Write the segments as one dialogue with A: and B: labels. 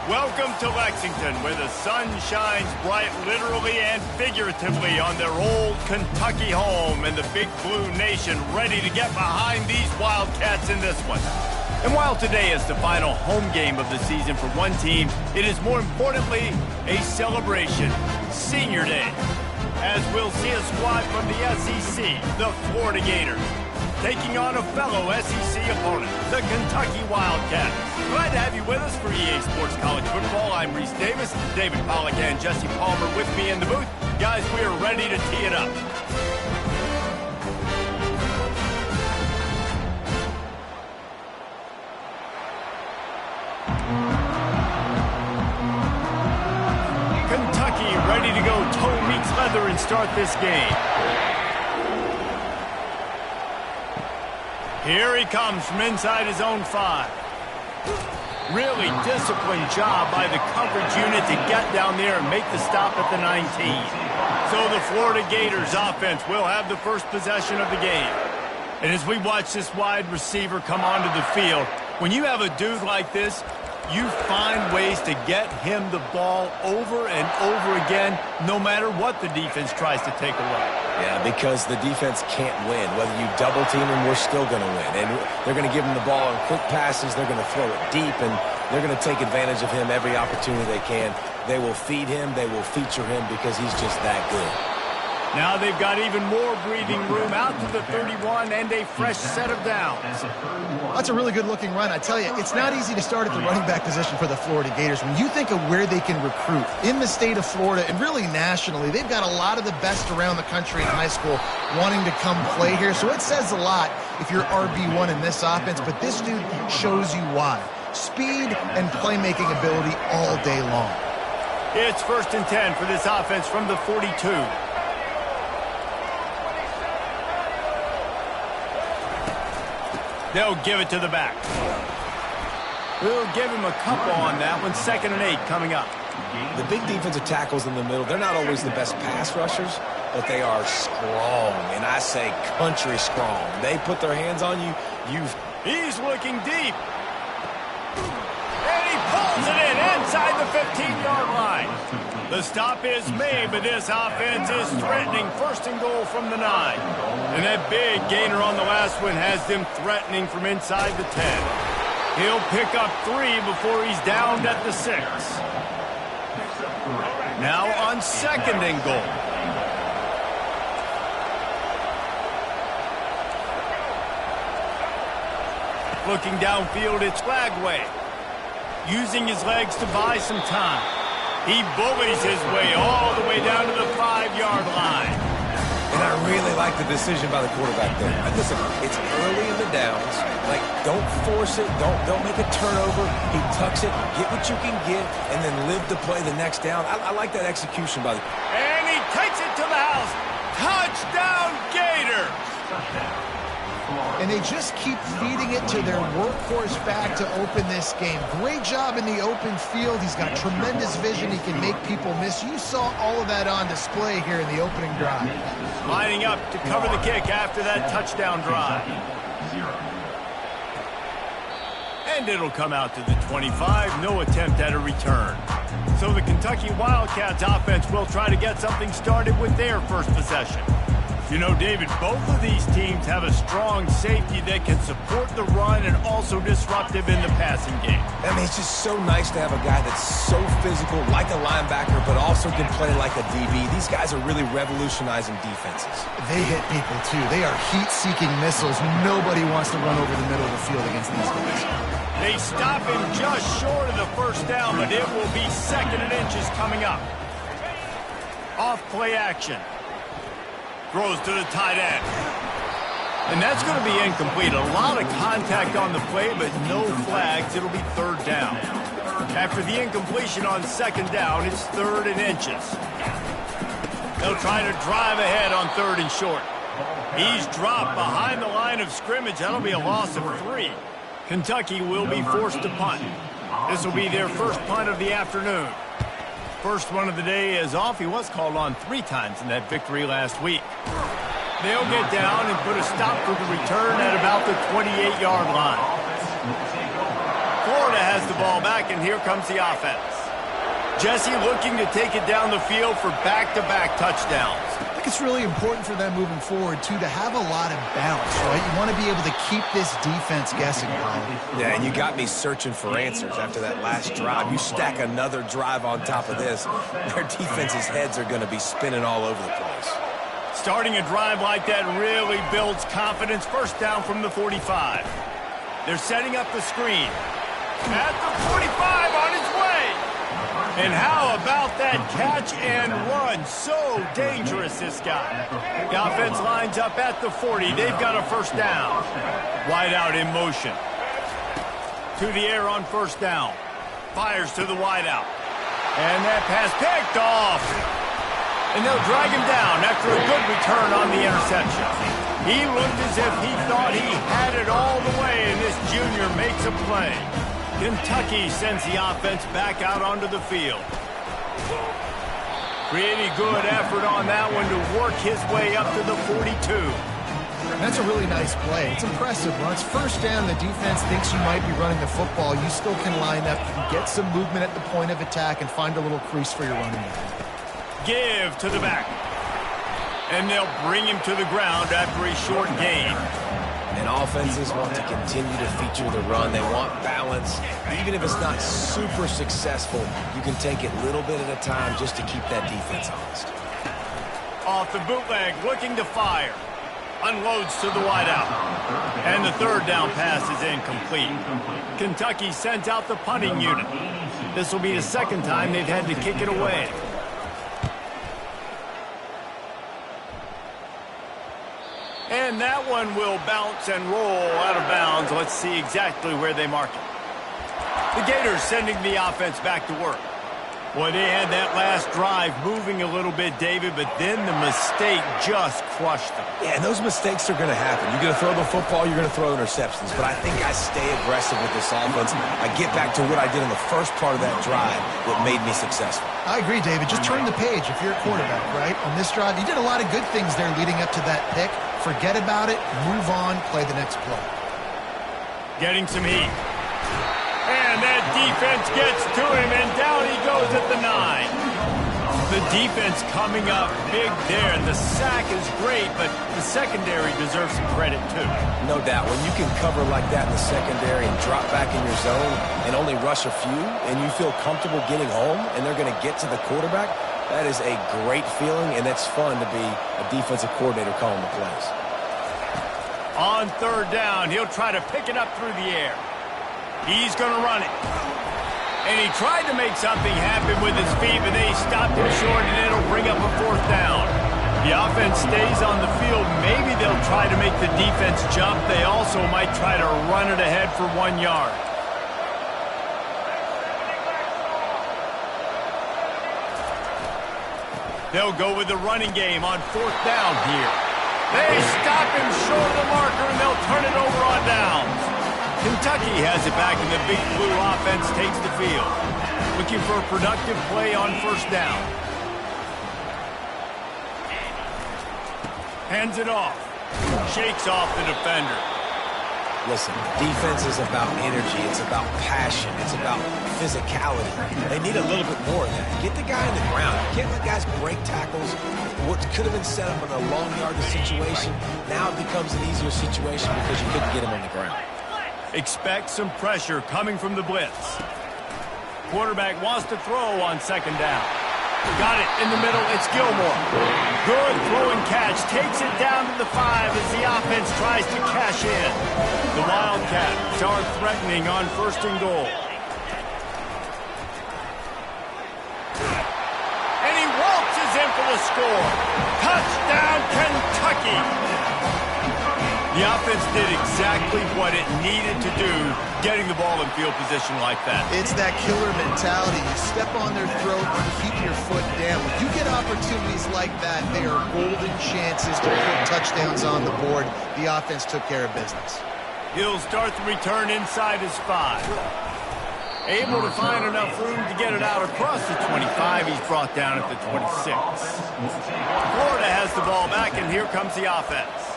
A: Welcome to Lexington, where the sun shines bright literally and figuratively on their old Kentucky home, and the Big Blue Nation ready to get behind these Wildcats in this one. And while today is the final home game of the season for one team, it is more importantly a celebration, Senior Day, as we'll see a squad from the SEC, the Florida Gators, taking on a fellow SEC opponent, the Kentucky Wildcats. Glad to have you with us for EA Sports College Football. I'm Reese Davis, David Pollack and Jesse Palmer with me in the booth. Guys, we are ready to tee it up. Kentucky ready to go toe meets leather and start this game. Here he comes from inside his own 5. Really disciplined job by the coverage unit to get down there and make the stop at the 19. So the Florida Gators offense will have the first possession of the game. And as we watch this wide receiver come onto the field, when you have a dude like this, you find ways to get him the ball over and over again, no matter what the defense tries to take away.
B: Yeah, because the defense can't win. Whether you double team him, we're still going to win. And they're going to give him the ball in quick passes. They're going to throw it deep, and they're going to take advantage of him every opportunity they can. They will feed him. They will feature him because he's just that good.
A: Now they've got even more breathing room out to the 31 and a fresh set of downs.
C: That's a really good-looking run. I tell you, it's not easy to start at the running back position for the Florida Gators. When you think of where they can recruit in the state of Florida and really nationally, they've got a lot of the best around the country in high school wanting to come play here. So it says a lot if you're RB1 in this offense, but this dude shows you why. Speed and playmaking ability all day long.
A: It's 1st and 10 for this offense from the 42. They'll give it to the back. We'll give him a couple on that one. 2nd and 8 coming up.
B: The big defensive tackles in the middle, they're not always the best pass rushers, but they are strong, and I say country strong. They put their hands on you,
A: He's looking deep. And he pulls it in inside the 15-yard line. The stop is made, but this offense is threatening 1st and goal from the 9. And that big gainer on the last one has them threatening from inside the 10. He'll pick up 3 before he's downed at the 6. Now on 2nd and goal. Looking downfield, it's Flagway. Using his legs to buy some time. He bullies his way all the way down to the 5-yard line.
B: And I really like the decision by the quarterback there. Listen, it's early in the downs. Like, don't force it. Don't make a turnover. He tucks it, get what you can get, and then live to play the next down. I like that execution by the...
A: And he takes it to the house. Touchdown, Gators!
C: And they just keep feeding it to their workhorse back to open this game. Great job in the open field. He's got tremendous vision. He can make people miss. You saw all of that on display here in the opening drive.
A: Lining up to cover the kick after that touchdown drive. And it'll come out to the 25. No attempt at a return. So the Kentucky Wildcats offense will try to get something started with their first possession. You know, David, both of these teams have a strong safety that can support the run and also disruptive in the passing game.
B: I mean, it's just so nice to have a guy that's so physical, like a linebacker, but also can play like a DB. These guys are really revolutionizing defenses.
C: They hit people, too. They are heat-seeking missiles. Nobody wants to run over the middle of the field against these guys.
A: They stop him just short of the 1st down, but it will be 2nd and inches coming up. Off play action. Throws to the tight end. And that's going to be incomplete. A lot of contact on the play, but no flags. It'll be 3rd down. After the incompletion on 2nd down, it's 3rd and inches. They'll try to drive ahead on 3rd and short. He's dropped behind the line of scrimmage. That'll be a loss of 3. Kentucky will be forced to punt. This will be their first punt of the afternoon. First one of the day is off. He was called on 3 times in that victory last week. They'll get down and put a stop for the return at about the 28-yard line. Florida Florida has the ball back, and here comes the offense. Jesse looking to take it down the field for back-to-back touchdowns.
C: I think it's really important for them moving forward, too, to have a lot of balance, right? You want to be able to keep this defense guessing, Colin.
B: Yeah, and you got me searching for answers after that last drive. You stack another drive on top of this, their defense's heads are going to be spinning all over the place.
A: Starting a drive like that really builds confidence. First down from the 45. They're setting up the screen. At the 45 on its way. And how about that catch and run? So dangerous, this guy. The offense lines up at the 40. They've got a first down. Wide out in motion. To the air on first down. Fires to the wide out. And that pass picked off. And they'll drag him down after a good return on the interception. He looked as if he thought he had it all the way, and this junior makes a play. Kentucky sends the offense back out onto the field. Pretty good effort on that one to work his way up to the 42.
C: That's a really nice play. It's impressive. When it's first down, the defense thinks you might be running the football. You still can line up. You can get some movement at the point of attack and find a little crease for your running back.
A: Give to the back. And they'll bring him to the ground after a short gain.
B: And offenses want to continue to feature the run. They want balance. Even if it's not super successful, you can take it little bit at a time just to keep that defense honest.
A: Off the bootleg, looking to fire. Unloads to the wideout. And the third down pass is incomplete. Kentucky sends out the punting unit. This will be the second time they've had to kick it away. And that one will bounce and roll out of bounds. Let's see exactly where they mark it. The Gators sending the offense back to work. Boy, they had that last drive moving a little bit, David, but then the mistake just crushed them.
B: Yeah, and those mistakes are going to happen. You're going to throw the football, you're going to throw interceptions. But I think I stay aggressive with this offense. I get back to what I did in the first part of that drive that made me successful.
C: I agree, David. Just turn the page if you're a quarterback, right? On this drive, you did a lot of good things there leading up to that pick. Forget about it, move on, play the next play.
A: Getting some heat. And that defense gets to him, and down he goes at the 9. The defense coming up big there. The sack is great, but the secondary deserves some credit, too.
B: No doubt. When you can cover like that in the secondary and drop back in your zone and only rush a few, and you feel comfortable getting home, and they're going to get to the quarterback, that is a great feeling, and it's fun to be a defensive coordinator calling the plays.
A: On third down, he'll try to pick it up through the air. He's going to run it. And he tried to make something happen with his feet, but they stopped him short, and it'll bring up a fourth down. The offense stays on the field. Maybe they'll try to make the defense jump. They also might try to run it ahead for 1 yard. They'll go with the running game on fourth down here. They stop him short of the marker, and they'll turn it over on downs. Kentucky has it back, and the Big Blue offense takes the field. Looking for a productive play on first down. Hands it off. Shakes off the defender.
B: Listen, defense is about energy. It's about passion. It's about physicality. They need a little bit more of that. Get the guy on the ground. You can't let guys break tackles. What could have been set up in a long yardage situation, now it becomes an easier situation because you couldn't get him on the ground.
A: Expect some pressure coming from the blitz. Quarterback wants to throw on second down. Got it in the middle. It's Gilmore. Good throwing catch. Takes it down to the 5 as the offense tries to cash in. The Wildcats are threatening on first and goal. And he waltzes in for the score. Touchdown, Kentucky. The offense did exactly what it needed to do, getting the ball in field position like that.
C: It's that killer mentality. You step on their throat and keep your foot down. When you get opportunities like that, they are golden chances to put touchdowns on the board. The offense took care of business.
A: He'll start the return inside his 5. Able to find enough room to get it out across the 25. He's brought down at the 26. Florida has the ball back, and here comes the offense.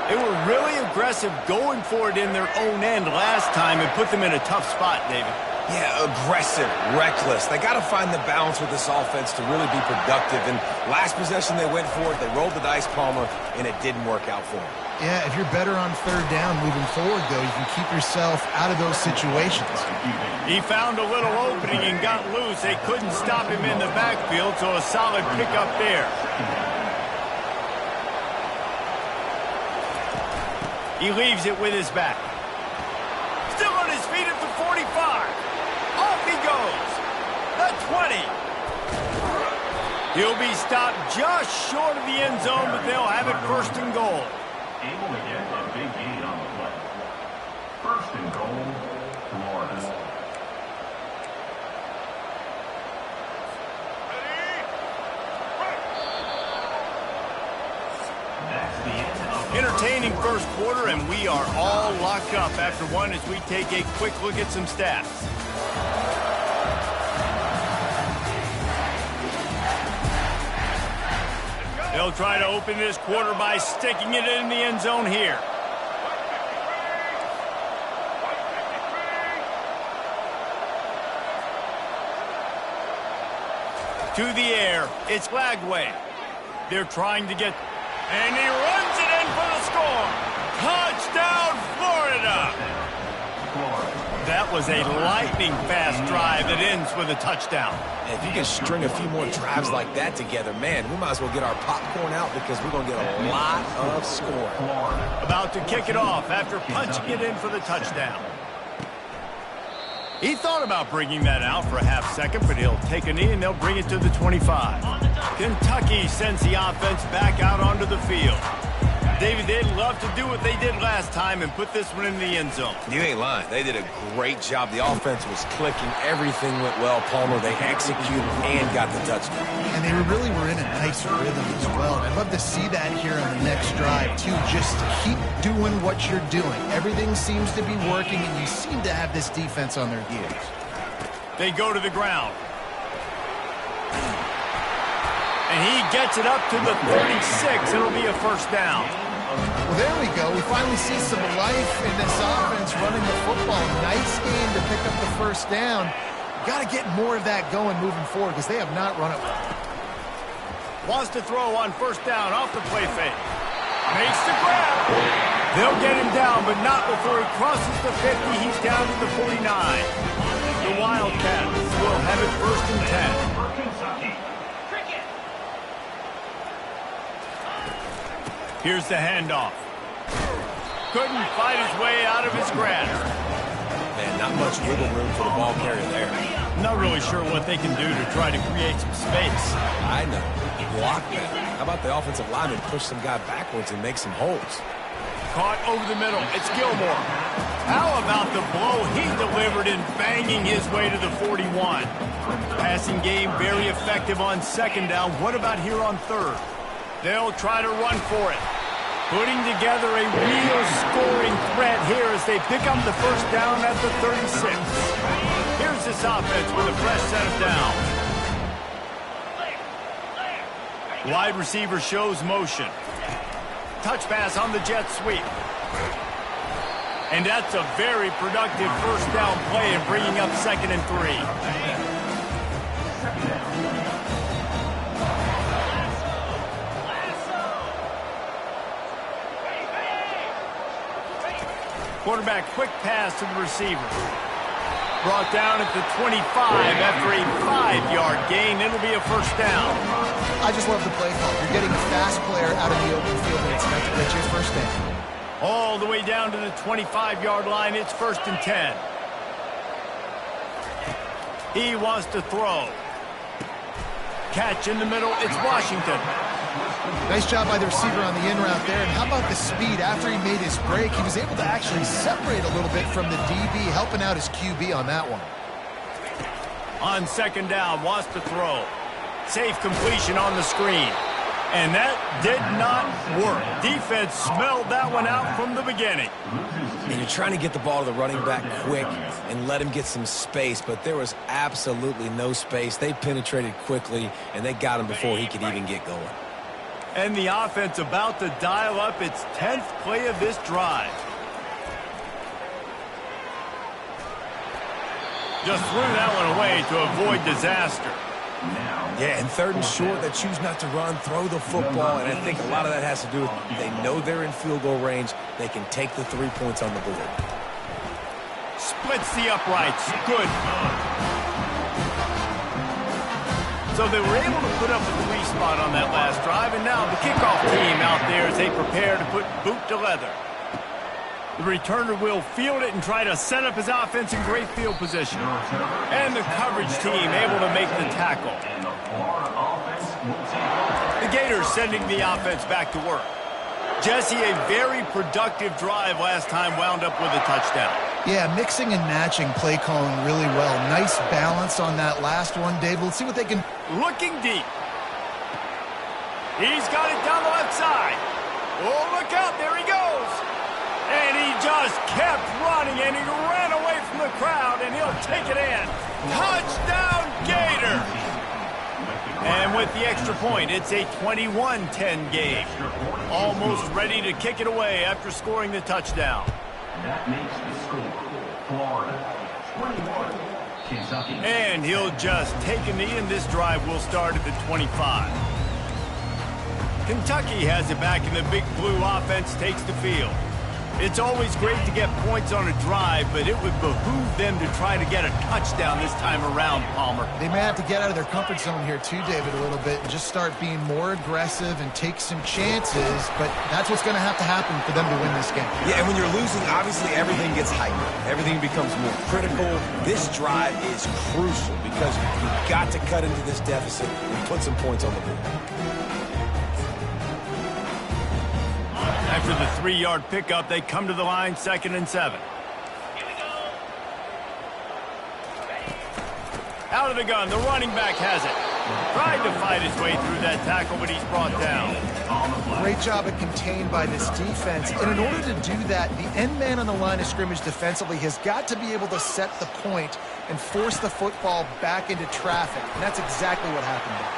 A: They were really aggressive going for it in their own end last time and put them in a tough spot, David.
B: Yeah, aggressive, reckless. They got to find the balance with this offense to really be productive. And last possession, they went for it. They rolled the dice, Palmer, and it didn't work out for them.
C: Yeah, if you're better on third down moving forward, though, you can keep yourself out of those situations.
A: He found a little opening and got loose. They couldn't stop him in the backfield, so a solid pickup there. He leaves it with his back. Still on his feet at the 45. Off he goes. The 20. He'll be stopped just short of the end zone, but they'll have it first and goal.
D: Able to get a big gain on the play. First and goal, Florida.
A: Entertaining first quarter, and we are all locked up after one as we take a quick look at some stats. They'll try to open this quarter by sticking it in the end zone here. To the air, it's Lagway. They're trying to get... And he runs it in for the score. Touchdown, Florida. That was a lightning-fast drive that ends with a touchdown.
B: If you can string a few more drives like that together, man, we might as well get our popcorn out because we're going to get a lot of scoring.
A: About to kick it off after punching it in for the touchdown. He thought about bringing that out for a half second, but he'll take a knee and they'll bring it to the 25. Kentucky sends the offense back out onto the field. David, they'd love to do what they did last time and put this one in the end zone.
B: You ain't lying. They did a great job. The offense was clicking. Everything went well. Palmer, they executed and got the touchdown.
C: And they really were in a nice rhythm as well. And I'd love to see that here on the next drive, too. Just keep doing what you're doing. Everything seems to be working, and you seem to have this defense on their heels.
A: They go to the ground. And he gets it up to the 36. It'll be a first down.
C: Well, there we go. We finally see some life in this offense running the football. Nice game to pick up the first down. Got to get more of that going moving forward because they have not run it well.
A: Wants to throw on first down off the play fake. Makes the grab. They'll get him down, but not before he crosses the 50. He's down to the 49. The Wildcats will have it first and 10. Here's the handoff. Couldn't fight his way out of his grasp.
B: Man, not much wiggle room for the ball carrier there.
A: Not really sure what they can do to try to create some space.
B: I know. Block that. How about the offensive lineman push some guy backwards and make some holes?
A: Caught over the middle. It's Gilmore. How about the blow he delivered in banging his way to the 41? Passing game very effective on second down. What about here on third? They'll try to run for it. Putting together a real scoring threat here as they pick up the first down at the 36. Here's this offense with a fresh set of downs. Wide receiver shows motion. Touch pass on the jet sweep. And that's a very productive first down play in bringing up 2nd and 3. Quarterback quick pass to the receiver. Brought down at the 25 after a 5-yard gain. It'll be a first down.
C: I just love the play call. You're getting a fast player out of the open field, and it's enough to get you a first down.
A: All the way down to the 25-yard line. It's first and 10. He wants to throw. Catch in the middle. It's Washington.
C: Nice job by the receiver on the in route there. And how about the speed? After he made his break, he was able to actually separate a little bit from the DB, helping out his QB on that one.
A: On second down, wants to throw. Safe completion on the screen. And that did not work. Defense smelled that one out from the beginning.
B: And you're trying to get the ball to the running back quick and let him get some space, but there was absolutely no space. They penetrated quickly, and they got him before he could even get going.
A: And the offense about to dial up its 10th play of this drive. Just threw that one away to avoid disaster.
B: Yeah, and 3rd and short, they choose not to run, throw the football, and I think a lot of that has to do with they know they're in field goal range. They can take the 3 points on the board.
A: Splits the uprights. Good. So they were able to put up a 3 spot on that last drive, and now the kickoff team out there as they prepare to put boot to leather. The returner will field it and try to set up his offense in great field position. And the coverage team able to make the tackle. The Gators sending the offense back to work. Jesse, a very productive drive last time, wound up with a touchdown.
C: Yeah, mixing and matching play calling really well. Nice balance on that last one, Dave. Let's see what they can...
A: Looking deep. He's got it down the left side. Oh, look out. There he goes. And he just kept running, and he ran away from the crowd, and he'll take it in. Touchdown, Gator! And with the extra point, it's a 21-10 game. Almost ready to kick it away after scoring the touchdown.
D: That makes the score Florida 21, Kentucky.
A: And he'll just take a knee, and this drive will start at the 25. Kentucky has it back, and the Big Blue offense takes the field. It's always great to get points on a drive, but it would behoove them to try to get a touchdown this time around, Palmer.
C: They may have to get out of their comfort zone here too, David, a little bit and just start being more aggressive and take some chances, but that's what's going to happen for them to win this game.
B: Yeah, and when you're losing, obviously everything gets heightened. Everything becomes more critical. This drive is crucial because you've got to cut into this deficit and put some points on the board.
A: After the 3-yard pickup, they come to the line, 2nd and 7. Out of the gun, the running back has it. Tried to fight his way through that tackle, but he's brought down.
C: Great job at contained by this defense. And in order to do that, the end man on the line of scrimmage defensively has got to be able to set the point and force the football back into traffic. And that's exactly what happened there.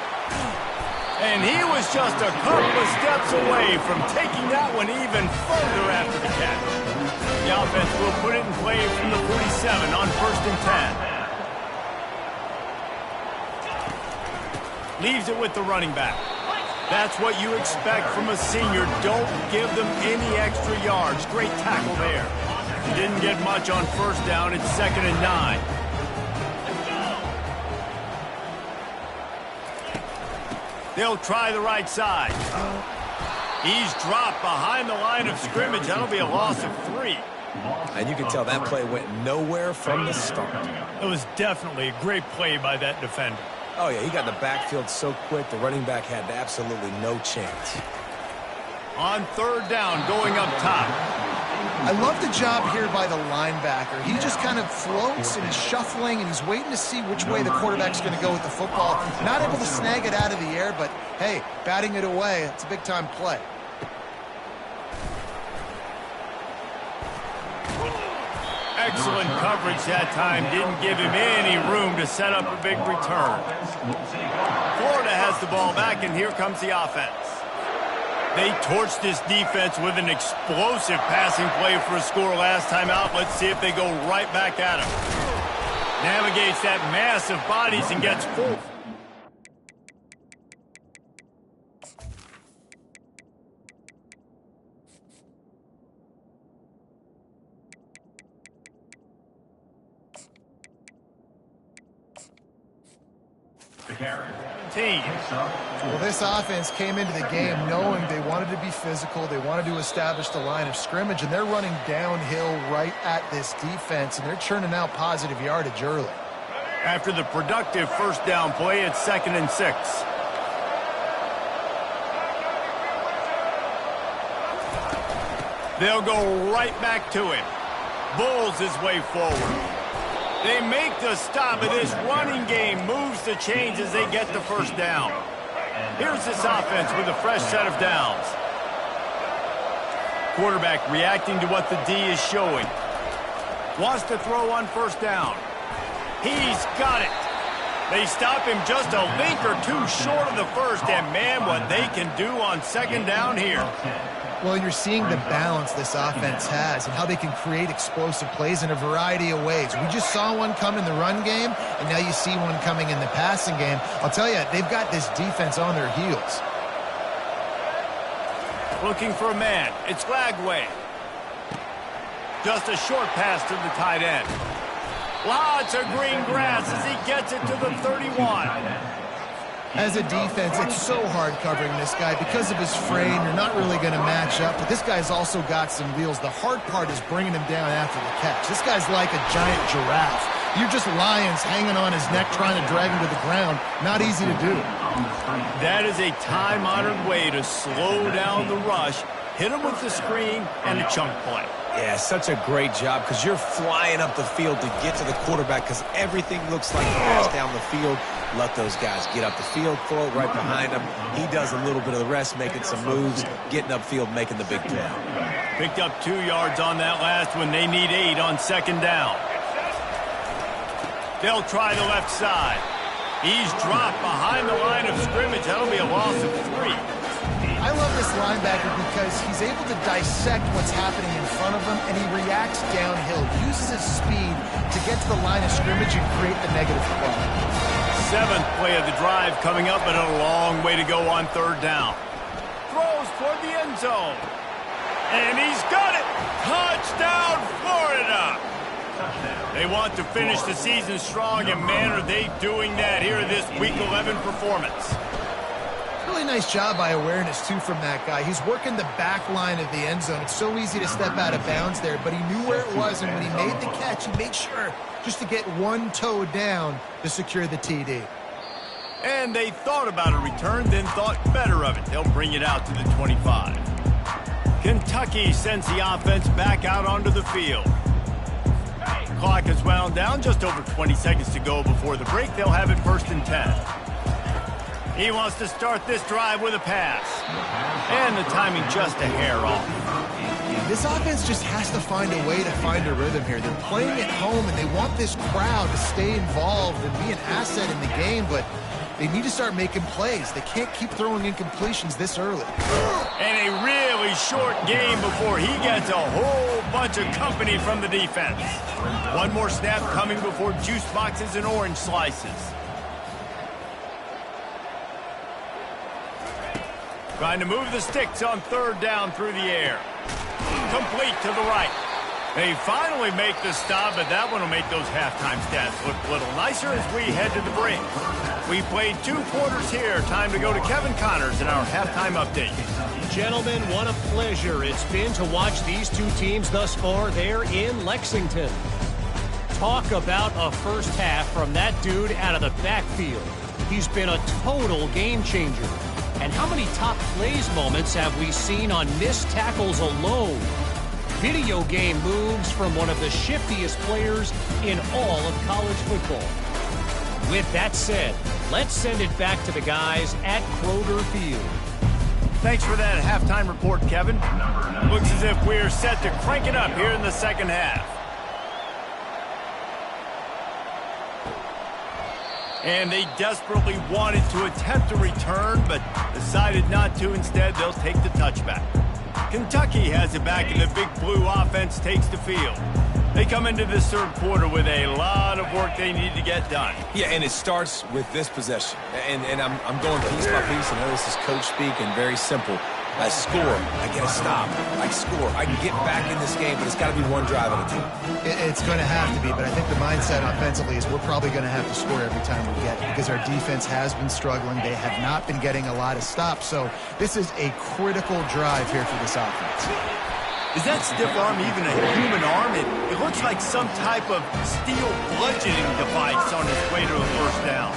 A: And he was just a couple of steps away from taking that one even further after the catch. The offense will put it in play from the 47 on 1st and 10. Leaves it with the running back. That's what you expect from a senior. Don't give them any extra yards. Great tackle there. He didn't get much on 1st down. It's 2nd and 9. They'll try the right side. He's dropped behind the line of scrimmage. That'll be a loss of 3.
B: And you can tell that play went nowhere from the start.
A: It was definitely a great play by that defender.
B: Oh, yeah, he got in the backfield so quick, the running back had absolutely no chance.
A: On 3rd down, going up top.
C: I love the job here by the linebacker. He just kind of floats and he's shuffling and he's waiting to see which way the quarterback's going to go with the football. Not able to snag it out of the air, but hey, batting it away, it's a big-time play.
A: Excellent coverage that time. Didn't give him any room to set up a big return. Florida has the ball back, and here comes the offense. They torched this defense with an explosive passing play for a score last time out. Let's see if they go right back at him. Navigates that mass of bodies and gets 4.
D: The carry.
C: Well, this offense came into the game knowing they wanted to be physical. They wanted to establish the line of scrimmage, and they're running downhill right at this defense, and they're churning out positive yardage early.
A: After the productive 1st down play, it's 2nd and 6. They'll go right back to him. Bulls his way forward. They make the stop, and this running game moves the chains as they get the 1st down. Here's this offense with a fresh set of downs. Quarterback reacting to what the D is showing. Wants to throw on 1st down. He's got it. They stop him just a link or two short of the first, and man, what they can do on second down here.
C: Well, you're seeing the balance this offense has and how they can create explosive plays in a variety of ways. We just saw one come in the run game, and now you see one coming in the passing game. I'll tell you, they've got this defense on their heels.
A: Looking for a man. It's Lagway. Just a short pass to the tight end. Lots of green grass as he gets it to the 31.
C: As a defense, it's so hard covering this guy. Because of his frame, you're not really going to match up. But this guy's also got some wheels. The hard part is bringing him down after the catch. This guy's like a giant giraffe. You're just lions hanging on his neck trying to drag him to the ground. Not easy to do.
A: That is a time-honored way to slow down the rush, hit him with the screen, and a chunk play.
B: Yeah, such a great job because you're flying up the field to get to the quarterback because everything looks like a pass down the field. Let those guys get up the field, throw it right behind him. He does a little bit of the rest, making some moves, getting upfield, making the big play.
A: Picked up 2 yards on that last one. They need 8 on second down. They'll try the left side. He's dropped behind the line of scrimmage. That'll be a loss of 3.
C: I love this linebacker because he's able to dissect what's happening in front of him, and he reacts downhill, uses his speed to get to the line of scrimmage and create the negative play.
A: 7th play of the drive coming up, but a long way to go on third down. Throws toward the end zone. And he's got it! Touchdown, Florida! They want to finish the season strong, and man, are they doing that here in this Week 11 performance.
C: Really nice job by awareness, too, from that guy. He's working the back line of the end zone. It's so easy to step out of bounds there, but he knew where it was, and when he made the catch, he made sure just to get one toe down to secure the TD.
A: And they thought about a return, then thought better of it. They'll bring it out to the 25. Kentucky sends the offense back out onto the field. Clock is wound down, just over 20 seconds to go before the break. They'll have it 1st and 10. He wants to start this drive with a pass. And the timing just a hair off.
C: This offense just has to find a way to find a rhythm here. They're playing at home, and they want this crowd to stay involved and be an asset in the game, but they need to start making plays. They can't keep throwing incompletions this early.
A: And a really short game before he gets a whole bunch of company from the defense. One more snap coming before juice boxes and orange slices. Trying to move the sticks on third down through the air. Complete to the right. They finally make the stop, but that one will make those halftime stats look a little nicer as we head to the break. We played 2 quarters here. Time to go to Kevin Connors in our halftime update.
E: Gentlemen, what a pleasure it's been to watch these 2 teams thus far there in Lexington. Talk about a first half from that dude out of the backfield. He's been a total game changer. And how many top plays moments have we seen on missed tackles alone? Video game moves from one of the shiftiest players in all of college football. With that said, let's send it back to the guys at Kroger Field.
A: Thanks for that halftime report, Kevin. Looks as if we're set to crank it up here in the second half. And they desperately wanted to attempt a return, but decided not to. Instead, they'll take the touchback. Kentucky has it back, and the Big Blue offense takes the field. They come into this third quarter with a lot of work they need to get done.
B: Yeah, and it starts with this possession. And I'm going piece by piece. I know this is coach speak and very simple. I score. I get a stop. I score. I can get back in this game, but it's got to be one drive at a time.
C: It's going to have to be, but I think the mindset offensively is we're probably going to have to score every time we get it because our defense has been struggling. They have not been getting a lot of stops, so this is a critical drive here for this offense.
A: Is that stiff arm even a human arm? It looks like some type of steel bludgeoning device on its way to a first down.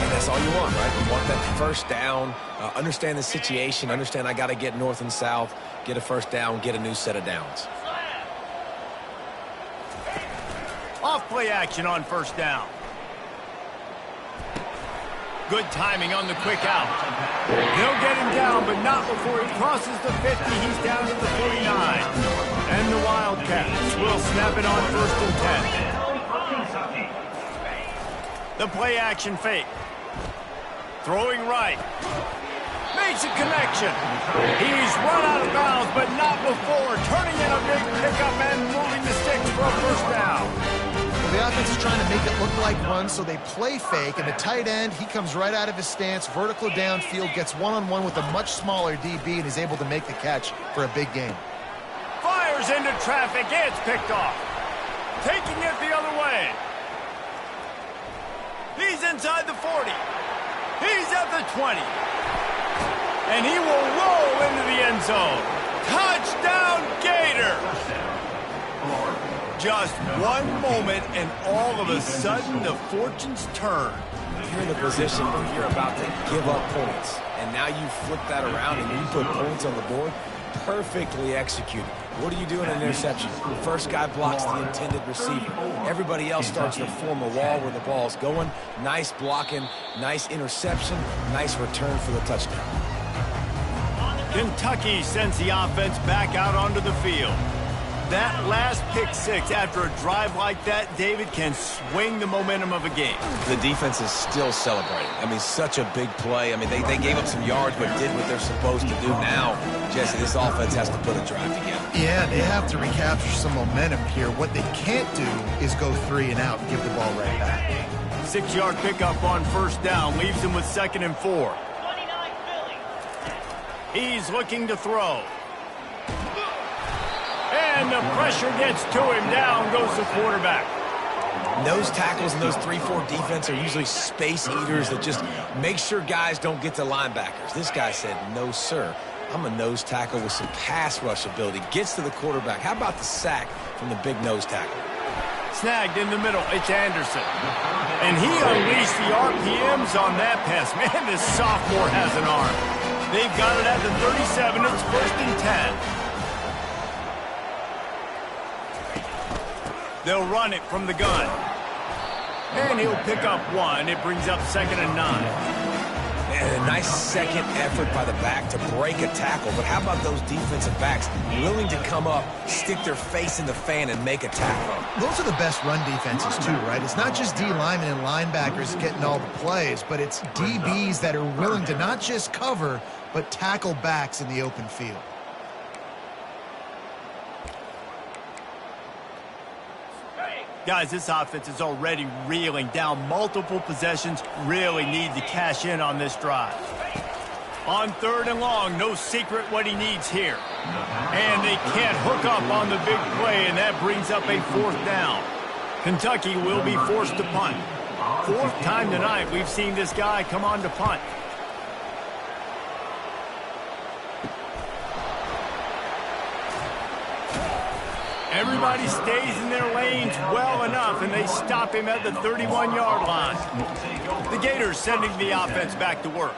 B: And that's all you want, right? You want that first down, understand the situation, understand I got to get north and south, get a first down, get a new set of downs.
A: Off play action on first down. Good timing on the quick out. They'll get him down, but not before he crosses the 50. He's down to the 49. And the Wildcats will snap it on 1st and 10. The play action fake. Throwing right. Makes a connection. He's run out of bounds, but not before. Turning in a big pickup and moving the sticks for a first down.
C: Well, the offense is trying to make it look like run, so they play fake. And the tight end, he comes right out of his stance, vertical downfield, gets one-on-one with a much smaller DB, and is able to make the catch for a big gain.
A: Fires into traffic. It's picked off. Taking it the other way. He's inside the 40. He's at the 20. And he will roll into the end zone. Touchdown, Gator! Just one moment, and all of a sudden, the fortunes turn.
B: You're in the position where you're about to give up points. And now you flip that around and you put points on the board. Perfectly executed. What do you do in an interception? The first guy blocks the intended receiver. Everybody else starts to form a wall where the ball's going. Nice blocking, nice interception, nice return for the touchdown.
A: Kentucky sends the offense back out onto the field. That last pick six after a drive like that, David, can swing the momentum of a game.
B: The defense is still celebrating. I mean, such a big play. I mean, they gave up some yards but did what they're supposed to do. Now, Jesse, this offense has to put a drive together.
C: Yeah, they have to recapture some momentum here. What they can't do is go 3 and out and give the ball right back.
A: 6-yard pickup on first down leaves him with 2nd and 4. He's looking to throw. And the pressure gets to him. Down goes the quarterback.
B: Nose tackles in those 3-4 defense are usually space eaters that just make sure guys don't get to linebackers. This guy said, no, sir. I'm a nose tackle with some pass rush ability. Gets to the quarterback. How about the sack from the big nose tackle?
A: Snagged in the middle. It's Anderson. And he unleashed the RPMs on that pass. Man, this sophomore has an arm. They've got it at the 37. It's 1st and 10. They'll run it from the gun. And he'll pick up 1. It brings up 2nd and 9.
B: And a nice second effort by the back to break a tackle. But how about those defensive backs willing to come up, stick their face in the fan, and make a tackle?
C: Those are the best run defenses, too, right? It's not just D linemen and linebackers getting all the plays, but it's DBs that are willing to not just cover, but tackle backs in the open field.
A: Guys, this offense is already reeling down multiple possessions. Really need to cash in on this drive. On 3rd and long, no secret what he needs here. And they can't hook up on the big play, and that brings up a 4th down. Kentucky will be forced to punt. 4th time tonight we've seen this guy come on to punt. Everybody stays in their lanes well enough, and they stop him at the 31-yard line. The Gators sending the offense back to work.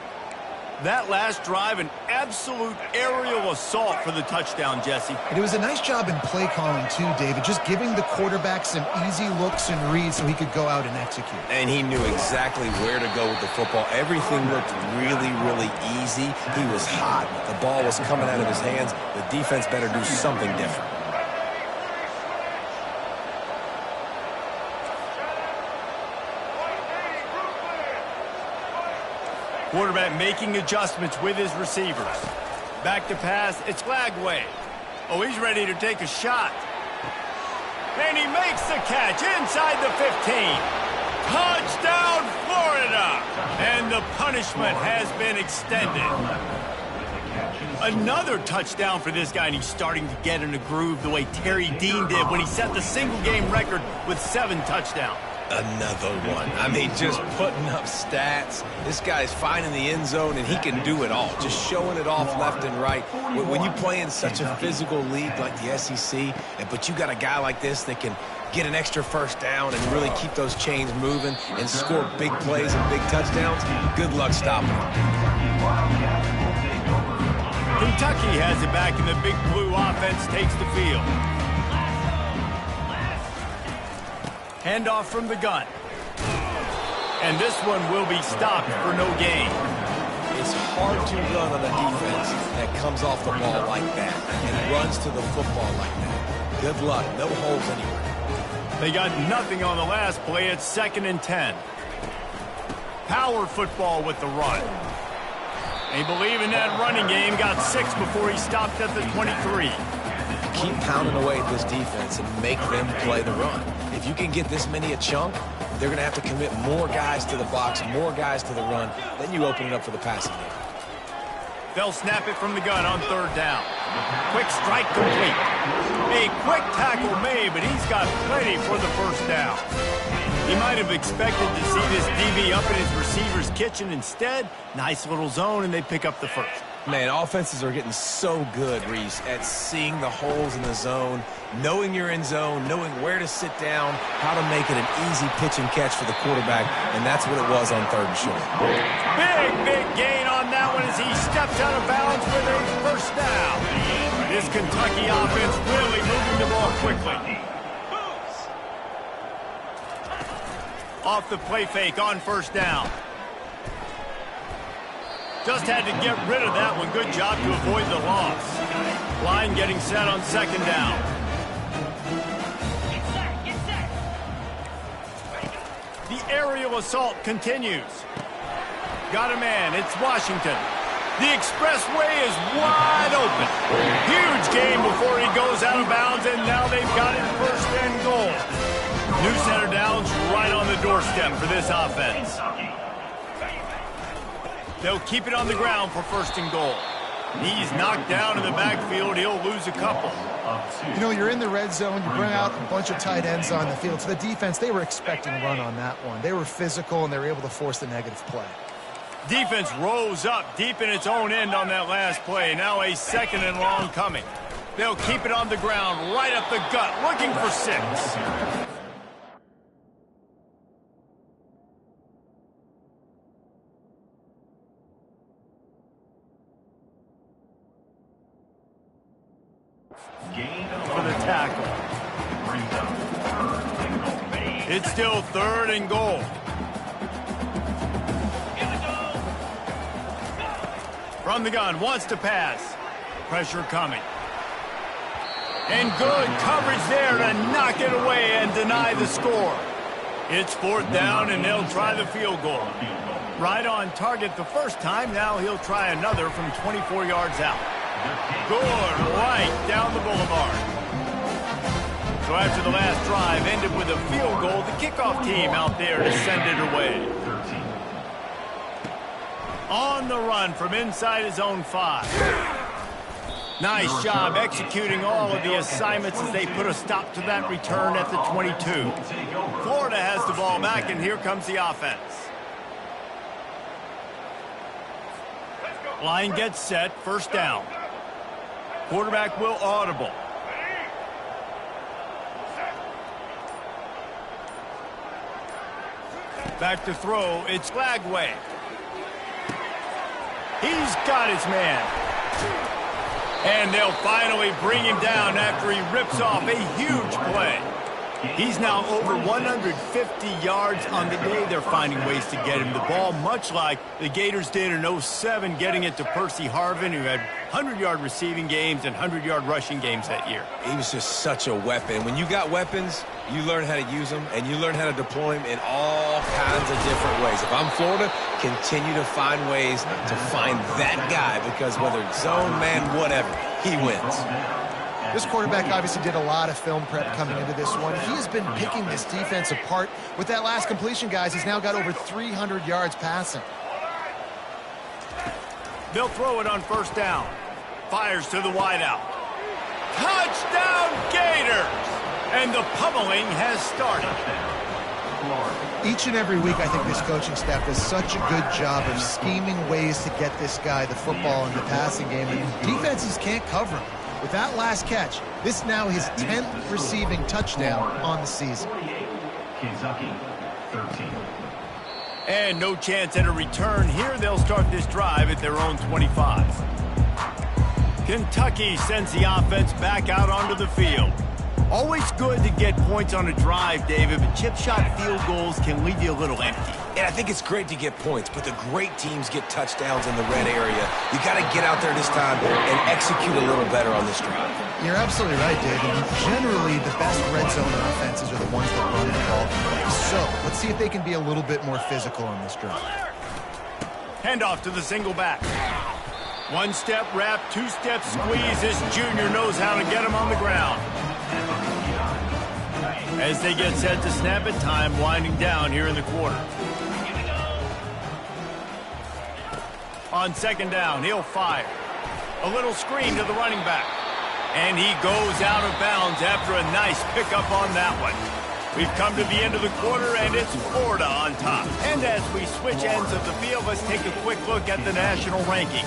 A: That last drive, an absolute aerial assault for the touchdown, Jesse.
C: And it was a nice job in play calling, too, David, just giving the quarterback some easy looks and reads so he could go out and execute.
B: And he knew exactly where to go with the football. Everything looked really, really easy. He was hot. The ball was coming out of his hands. The defense better do something different.
A: Quarterback making adjustments with his receivers. Back to pass, it's Lagway. Oh, he's ready to take a shot. And he makes the catch inside the 15. Touchdown, Florida! And the punishment has been extended. Another touchdown for this guy, and he's starting to get in a groove the way Terry Dean did when he set the single-game record with 7 touchdowns.
B: Another one. I mean, just putting up stats. This guy's finding the end zone, and he can do it all. Just showing it off left and right. When you play in such a physical league like the SEC, but you got a guy like this that can get an extra first down and really keep those chains moving and score big plays and big touchdowns, good luck stopping him.
A: Kentucky has it back, and the Big Blue offense takes the field. Handoff from the gun. And this one will be stopped for no gain.
B: It's hard to run on a defense that comes off the ball like that and runs to the football like that. Good luck. No holes anywhere.
A: They got nothing on the last play. It's 2nd and 10. Power football with the run. They believe in that running game. Got 6 before he stopped at the 23.
B: Keep pounding away at this defense and make them play the run. If you can get this many a chunk, they're going to have to commit more guys to the box, more guys to the run. Then you open it up for the passing game.
A: They'll snap it from the gun on 3rd down. Quick strike complete. A quick tackle made, but he's got plenty for the 1st down. He might have expected to see this DB up in his receiver's kitchen. Instead, nice little zone, and they pick up the 1st.
B: Man, offenses are getting so good, Reese, at seeing the holes in the zone, knowing you're in zone, knowing where to sit down, how to make it an easy pitch and catch for the quarterback, and that's what it was on 3rd and short.
A: Big gain on that one as he steps out of bounds with a 1st down. This Kentucky offense really moving the ball quickly. Off the play fake on 1st down. Just had to get rid of that one. Good job to avoid the loss. Line getting set on 2nd down. The aerial assault continues. Got a man. It's Washington. The expressway is wide open. Huge gain before he goes out of bounds, and now they've got it 1st and goal. New center downs right on the doorstep for this offense. They'll keep it on the ground for 1st and goal. He's knocked down in the backfield. He'll lose a couple.
C: You know, you're in the red zone. You bring out a bunch of tight ends on the field. So the defense, they were expecting run on that one. They were physical, and they were able to force the negative play.
A: Defense rose up deep in its own end on that last play. Now a 2nd and long coming. They'll keep it on the ground right up the gut, looking for 6. For the tackle. It's still 3rd and goal. From the gun, wants to pass. Pressure coming. And good coverage there to knock it away and deny the score. It's 4th down, and they'll try the field goal. Right on target the 1st time. Now he'll try another from 24 yards out. Good, right down the boulevard. So after the last drive ended with a field goal, the kickoff team out there to send it away. On the run from inside his own 5. Nice job executing all of the assignments as they put a stop to that return at the 22. Florida has the ball back, and here comes the offense. Line gets set, 1st down. Quarterback will audible. Back to throw, it's Lagway. He's got his man. And they'll finally bring him down after he rips off a huge play. He's now over 150 yards on the day. They're finding ways to get him the ball, much like the Gators did in 07, getting it to Percy Harvin, who had 100-yard receiving games and 100-yard rushing games that year.
B: He was just such a weapon. When you got weapons, you learn how to use them, and you learn how to deploy them in all kinds of different ways. If I'm Florida, continue to find ways to find that guy, because whether it's zone, man, whatever, he wins.
C: This quarterback obviously did a lot of film prep coming into this one. He has been picking this defense apart. With that last completion, guys, he's now got over 300 yards passing.
A: They'll throw it on 1st down. Fires to the wideout. Touchdown, Gators! And the pummeling has started.
C: Each and every week, I think this coaching staff does such a good job of scheming ways to get this guy the football in the passing game, and defenses can't cover him. With that last catch, this is now his 10th receiving touchdown on the season.
D: Kentucky, 13.
A: And no chance at a return here. They'll start this drive at their own 25. Kentucky sends the offense back out onto the field. Always good to get points on a drive, David, but chip shot field goals can leave you a little empty.
B: And I think it's great to get points, but the great teams get touchdowns in the red area. You got to get out there this time and execute a little better on this drive.
C: You're absolutely right, Dave. And generally, the best red zone offenses are the ones that run the ball. So let's Let's see if they can be a little bit more physical on this drive.
A: Handoff to the single back. One-step wrap, two-step squeeze. This junior knows how to get him on the ground. As they get set to snap it, time winding down here in the quarter. On second down, he'll fire. A little screen to the running back. And he goes out of bounds after a nice pickup on that one. We've come to the end of the quarter, and it's Florida on top. And as we switch ends of the field, let's take a quick look at the national rankings.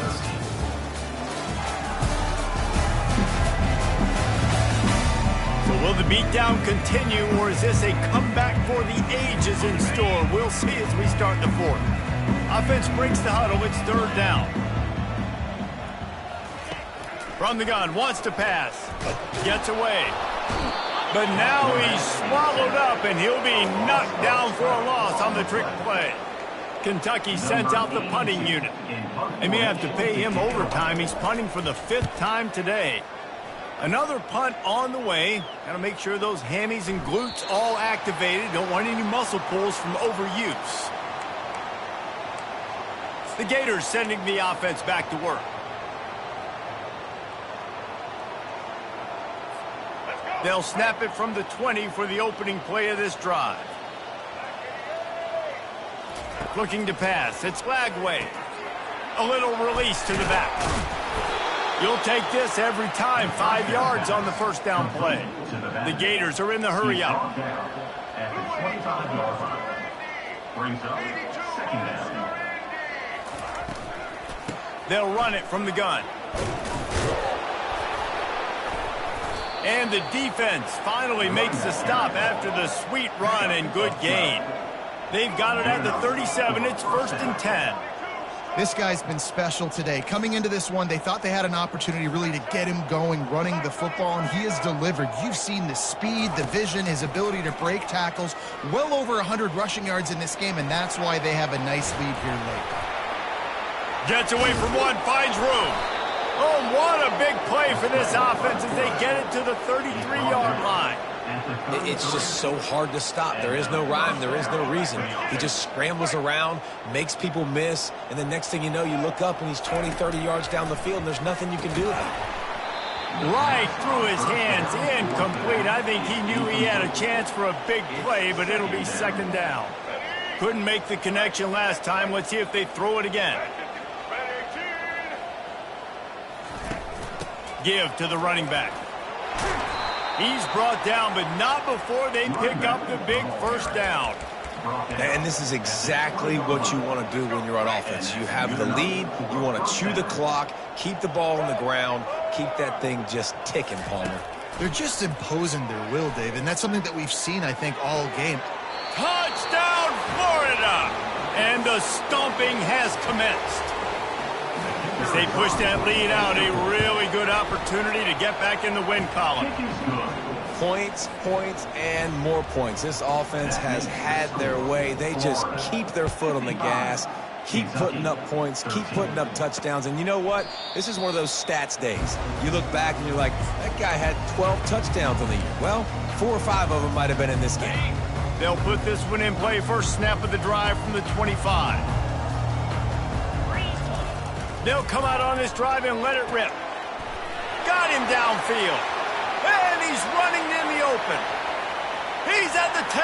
A: So will the beatdown continue, or is this a comeback for the ages in store? We'll see as we start the fourth. Offense breaks the huddle. It's third down. From the gun, wants to pass. Gets away. But now he's swallowed up, and he'll be knocked down for a loss on the trick play. Kentucky sends out the punting unit. They may have to pay him overtime. He's punting for the 5th time today. Another punt on the way. Got to make sure those hammies and glutes all activated. Don't want any muscle pulls from overuse. The Gators sending the offense back to work. They'll snap it from the 20 for the opening play of this drive. Looking to pass. It's Lagway. A little release to the back. You'll take this every time. 5 yards on the first down play. The Gators are in the hurry up.
D: At the 25-yard line. Brings up second down.
A: They'll run it from the gun. And the defense finally makes the stop after the sweet run and good gain. They've got it at the 37. It's 1st and 10.
C: This guy's been special today. Coming into this one, they thought they had an opportunity really to get him going, running the football, and he has delivered. You've seen the speed, the vision, his ability to break tackles. Well over 100 rushing yards in this game, and that's why they have a nice lead here late.
A: Gets away from one, finds room. Oh, what a big play for this offense as they get it to the 33-yard line.
B: It's just so hard to stop. There is no rhyme. There is no reason. He just scrambles around, makes people miss, and the next thing you know, you look up and he's 20, 30 yards down the field, and there's nothing you can do about it.
A: Right through his hands, incomplete. I think he knew he had a chance for a big play, but it'll be second down. Couldn't make the connection last time. Let's see if they throw it again. Give to the running back. He's brought down, but not before they pick up the big first down.
B: And this is exactly what you want to do when you're on offense. You have the lead, you want to chew the clock, keep the ball on the ground, keep that thing just ticking, Palmer.
C: They're just imposing their will, Dave, and that's something that we've seen, I think, all game.
A: Touchdown, Florida! And the stomping has commenced. As they push that lead out, a really good opportunity to get back in the win column.
B: Points, points, and more points. This offense has had their way. They just keep their foot on the gas, keep putting up points, keep putting up touchdowns. And you know what? This is one of those stats days. You look back and you're like, that guy had 12 touchdowns on the year. Well, 4 or 5 of them might have been in this game.
A: They'll put this one in play. First snap of the drive from the 25. They'll come out on this drive and let it rip. Got him downfield. And he's running in the open. He's at the 10.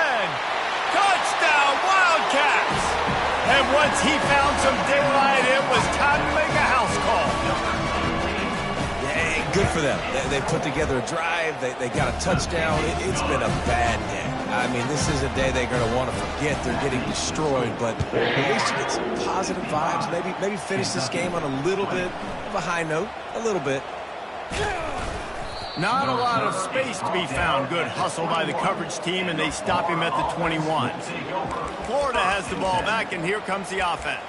A: Touchdown, Wildcats. And once he found some daylight, it was time to make a house call.
B: Yeah, good for them. They put together a drive. They got a touchdown. It's been a bad day. I mean, this is a day they're going to want to forget. They're getting destroyed, but at least you get some positive vibes. Maybe finish this game on a little bit of a high note, a little bit.
A: Not a lot of space to be found. Good hustle by the coverage team, and they stop him at the 21. Florida has the ball back, and here comes the offense.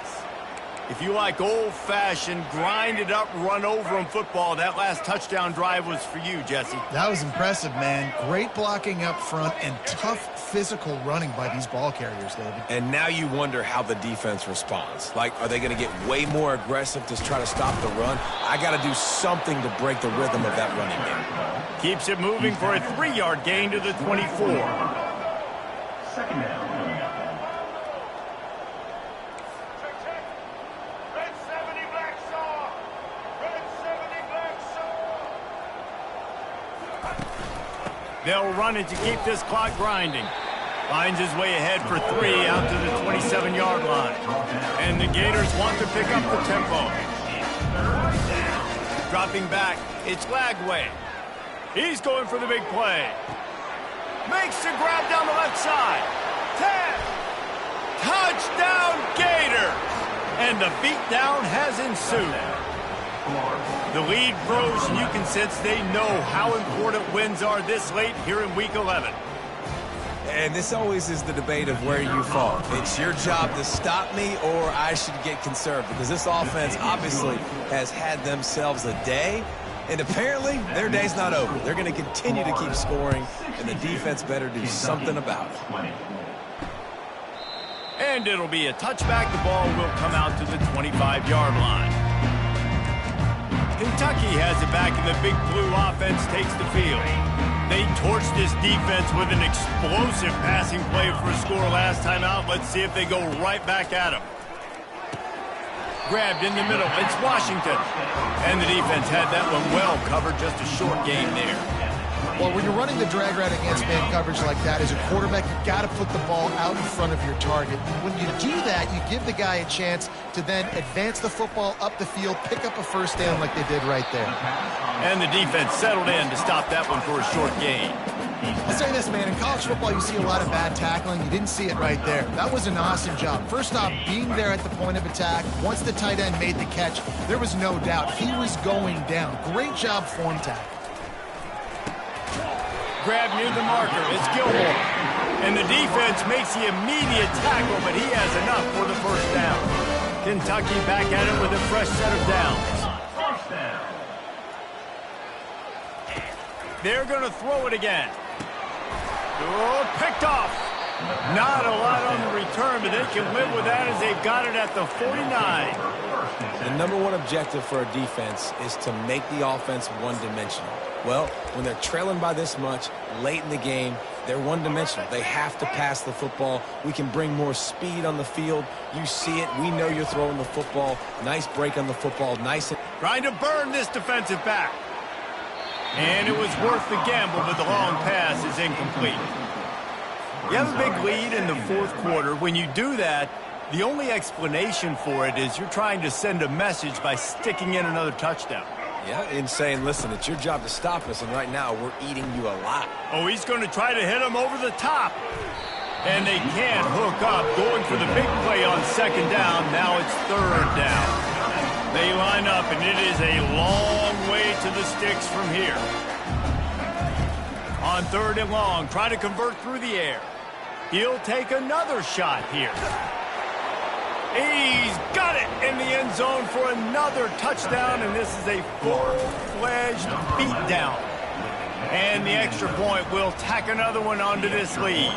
A: If you like old-fashioned, grind-it-up, run-over-'em football, that last touchdown drive was for you, Jesse.
C: That was impressive, man. Great blocking up front and tough physical running by these ball carriers, David.
B: And now you wonder how the defense responds. Like, are they going to get way more aggressive to try to stop the run? I got to do something to break the rhythm of that running game.
A: Keeps it moving for a 3-yard gain to the 24.
D: Second down.
A: They'll run it to keep this clock grinding. Finds his way ahead for 3 out to the 27-yard line. And the Gators want to pick up the tempo. Dropping back, it's Lagway. He's going for the big play. Makes the grab down the left side. 10. Touchdown, Gators! And the beatdown has ensued. The lead grows, and you can sense they know how important wins are this late here in Week 11.
B: And this always is the debate of where you fall. It's your job to stop me, or I should get conserved, because this offense obviously has had themselves a day, and apparently their day's not over. They're going to continue to keep scoring, and the defense better do something about it.
A: And it'll be a touchback. The ball will come out to the 25-yard line. Kentucky has it back, and the Big Blue offense takes the field. They torched this defense with an explosive passing play for a score last time out. Let's see if they go right back at him. Grabbed in the middle. It's Washington. And the defense had that one well covered. Just a short gain there.
C: Well, when you're running the drag route against man coverage like that, as a quarterback, you've got to put the ball out in front of your target. When you do that, you give the guy a chance to then advance the football up the field, pick up a first down like they did right there.
A: And the defense settled in to stop that one for a short gain.
C: I'll say this, man. In college football, you see a lot of bad tackling. You didn't see it right there. That was an awesome job. First off, being there at the point of attack. Once the tight end made the catch, there was no doubt he was going down. Great job form tackle.
A: Grab near the marker. It's Gilmore. And the defense makes the immediate tackle, but he has enough for the first down. Kentucky back at it with a fresh set of downs. They're going to throw it again. Oh, picked off. Not a lot on the return, but they can live with that as they've got it at the 49.
B: The number one objective for a defense is to make the offense one-dimensional. Well, when they're trailing by this much, late in the game, they're one-dimensional. They have to pass the football. We can bring more speed on the field. You see it. We know you're throwing the football. Nice break on the football. Nice.
A: Trying to burn this defensive back. And it was worth the gamble, but the long pass is incomplete. You have a big lead in the fourth quarter. When you do that, the only explanation for it is you're trying to send a message by sticking in another touchdown.
B: Yeah, and saying, listen, it's your job to stop us, and right now we're eating you alive.
A: Oh, he's going to try to hit him over the top. And they can't hook up, going for the big play on second down. Now it's third down. They line up, and it is a long way to the sticks from here. On third and long, try to convert through the air. He'll take another shot here. He's got it in the end zone for another touchdown, and this is a full-fledged beatdown. And the extra point will tack another one onto this lead.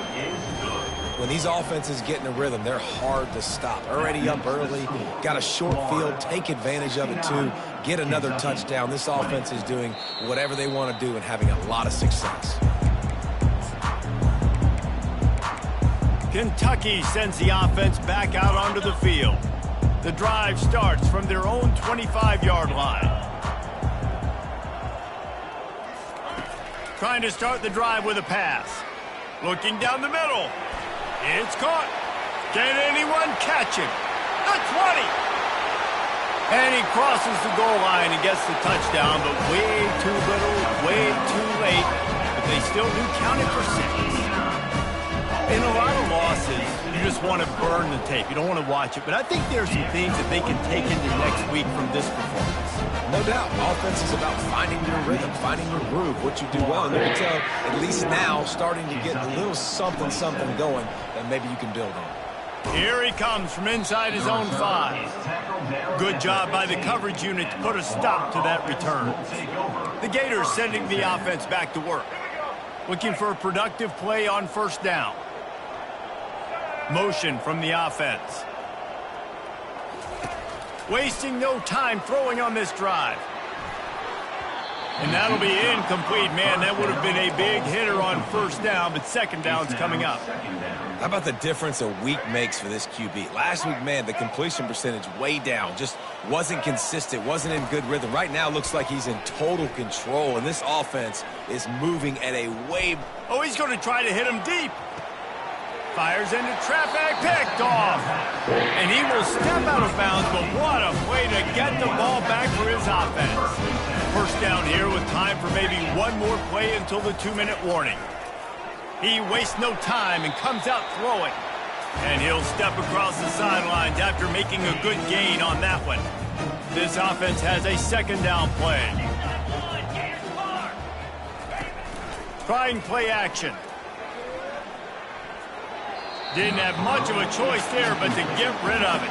B: When these offenses get in a rhythm, they're hard to stop. Already up early, got a short field, take advantage of it too, get another touchdown. This offense is doing whatever they want to do and having a lot of success.
A: Kentucky sends the offense back out onto the field. The drive starts from their own 25-yard line. Trying to start the drive with a pass. Looking down the middle. It's caught. Can anyone catch him? The 20. And he crosses the goal line and gets the touchdown, but way too little, way too late. But they still do count it for 6. In a lot of losses, you just want to burn the tape. You don't want to watch it. But I think there are some things that they can take into next week from this performance.
B: No doubt. Offense is about finding your rhythm, finding your groove, what you do well. And you can tell, at least now, starting to get a little something going that maybe you can build on.
A: Here he comes from inside his own 5. Good job by the coverage unit to put a stop to that return. The Gators sending the offense back to work. Looking for a productive play on first down. Motion from the offense. Wasting no time throwing on this drive. And that'll be incomplete. Man, that would have been a big hitter on first down, but second down's coming up.
B: How about the difference a week makes for this QB? Last week, man, the completion percentage way down. Just wasn't consistent, wasn't in good rhythm. Right now, looks like he's in total control, and this offense is moving at a way...
A: Oh, he's going to try to hit him deep. Fires into traffic, picked off. And he will step out of bounds, but what a way to get the ball back for his offense. First down here with time for maybe one more play until the 2-minute warning. He wastes no time and comes out throwing. And he'll step across the sidelines after making a good gain on that one. This offense has a second down play. Trying play action. Didn't have much of a choice there, but to get rid of it.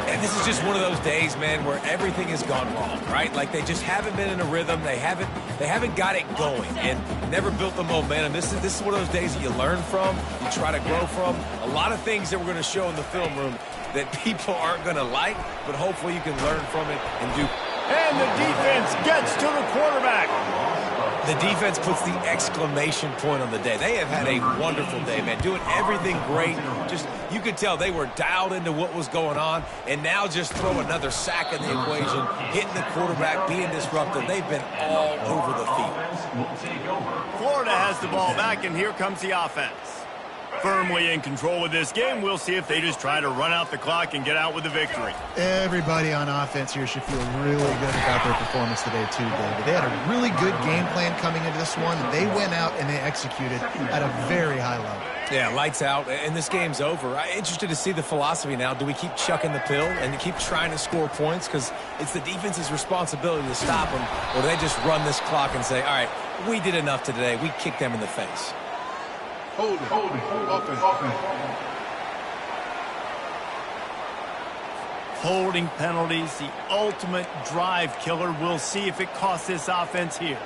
B: And this is just one of those days, man, where everything has gone wrong, right? Like they just haven't been in a rhythm. They haven't got it going and never built the momentum. This is one of those days that you learn from, you try to grow from. A lot of things that we're going to show in the film room that people aren't going to like, but hopefully you can learn from it and do.
A: And the defense gets to the quarterback.
B: The defense puts the exclamation point on the day. They have had a wonderful day, man, doing everything great. Just, you could tell they were dialed into what was going on, and now just throw another sack in the equation, hitting the quarterback, being disruptive. They've been all over the field.
A: Florida has the ball back, and here comes the offense. Firmly in control of this game. We'll see if they just try to run out the clock and get out with the victory.
C: Everybody on offense here should feel really good about their performance today too, David. They had a really good game plan coming into this one, and they went out and they executed at a very high level.
B: Yeah, lights out, and this game's over. I'm interested to see the philosophy now. Do we keep chucking the pill and keep trying to score points? Because it's the defense's responsibility to stop them, or do they just run this clock and say, all right, we did enough today. We kicked them in the face.
F: Hold it. Offense.
A: Holding penalties, the ultimate drive killer. We'll see if it costs this offense here.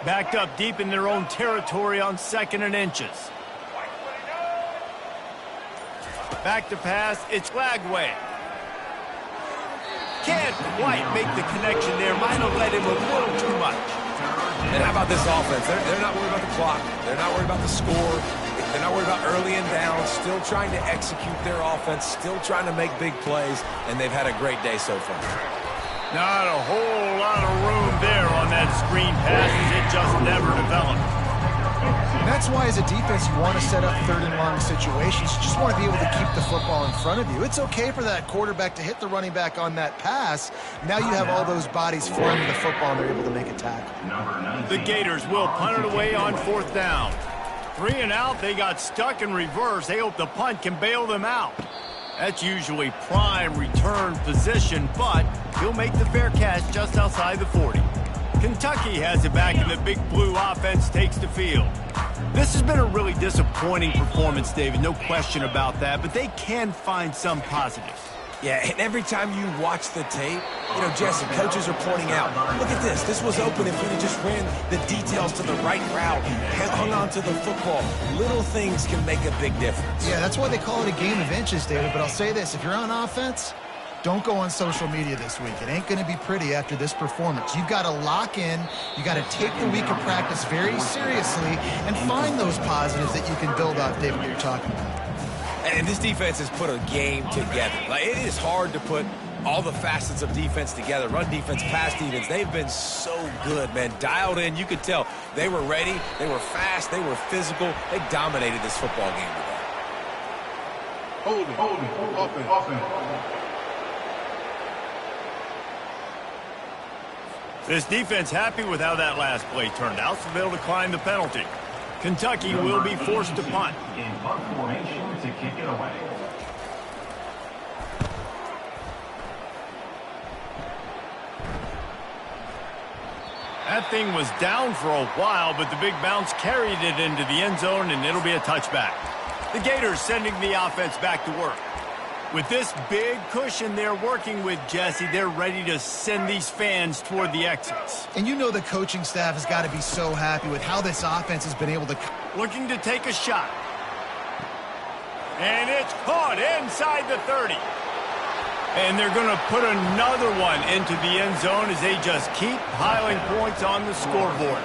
A: Backed up deep in their own territory on 2nd and inches. Back to pass, it's Lagway. Can't quite make the connection there. Might have let him a little too much.
B: And how about this offense? They're not worried about the clock. They're not worried about the score. They're not worried about early and down. Still trying to execute their offense. Still trying to make big plays. And they've had a great day so far.
A: Not a whole lot of room there on that screen pass as it just never developed.
C: And that's why as a defense you want to set up 3rd and long situations. You just want to be able to keep the football in front of you. It's okay for that quarterback to hit the running back on that pass. Now you have all those bodies flying to the football and they're able to make a tackle.
A: The Gators will punt it away on 4th down. 3 and out, they got stuck in reverse. They hope the punt can bail them out. That's usually prime return position, but he'll make the fair catch just outside the 40. Kentucky has it back, and the Big Blue offense takes the field. This has been a really disappointing performance, David, no question about that, but they can find some positives.
B: Yeah, and every time you watch the tape, Jesse, coaches are pointing out, look at this. This was open if we just ran the details to the right route, hung on to the football. Little things can make a big difference.
C: Yeah, that's why they call it a game of inches, David, but I'll say this. If you're on offense, don't go on social media this week. It ain't going to be pretty after this performance. You've got to lock in. You got to take the week of practice very seriously and find those positives that you can build off, David, that you're talking about.
B: And this defense has put a game together. Like, it is hard to put all the facets of defense together. Run defense, pass defense. They've been so good, man. Dialed in. You could tell they were ready. They were fast. They were physical. They dominated this football game today.
F: Hold it. Offense.
A: This defense happy with how that last play turned out, so they'll decline the penalty. Kentucky will be forced to punt.
D: In punt formation to kick it away.
A: That thing was down for a while, but the big bounce carried it into the end zone, and it'll be a touchback. The Gators sending the offense back to work. With this big cushion they're working with, Jesse, they're ready to send these fans toward the exits.
C: And you know the coaching staff has got to be so happy with how this offense has been able to...
A: Looking to take a shot. And it's caught inside the 30. And they're going to put another one into the end zone as they just keep piling points on the scoreboard.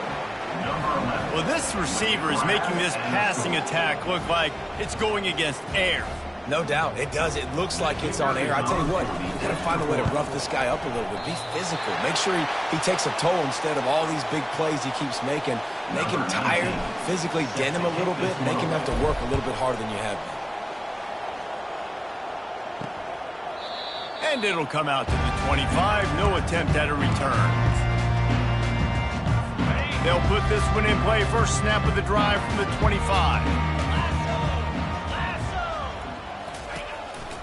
A: Well, this receiver is making this passing attack look like it's going against air.
B: No doubt, it does. It looks like it's on air. I tell you what, you got to find a way to rough this guy up a little bit. Be physical. Make sure he takes a toll instead of all these big plays he keeps making. Make him tired, physically dent him a little bit, make him have to work a little bit harder than you have been.
A: And it'll come out to the 25. No attempt at a return. They'll put this one in play. First snap of the drive from the 25.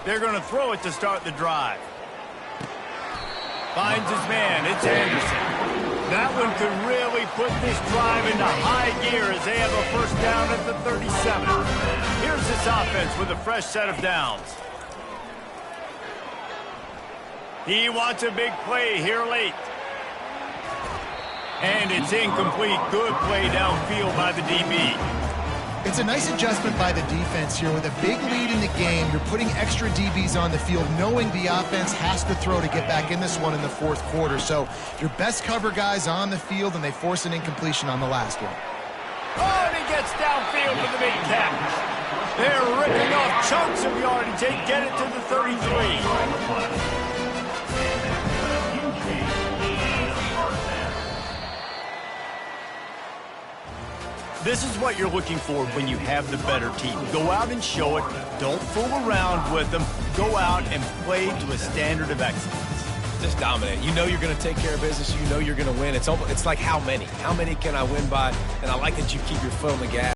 A: They're going to throw it to start the drive. Finds his man. It's Anderson. That one could really put this drive into high gear as they have a first down at the 37. Here's this offense with a fresh set of downs. He wants a big play here late. And it's incomplete. Good play downfield by the DB.
C: It's a nice adjustment by the defense here. With a big lead in the game, you're putting extra DBs on the field, knowing the offense has to throw to get back in this one in the fourth quarter. So your best cover guys on the field, and they force an incompletion on the last one.
A: Oh, and he gets downfield for the big catch. They're ripping off chunks of yardage. They get it to the 33. This is what you're looking for when you have the better team. Go out and show it. Don't fool around with them. Go out and play to a standard of excellence.
B: Just dominate. You know you're going to take care of business. You know you're going to win. It's like how many? How many can I win by? And I like that you keep your foot on the gas.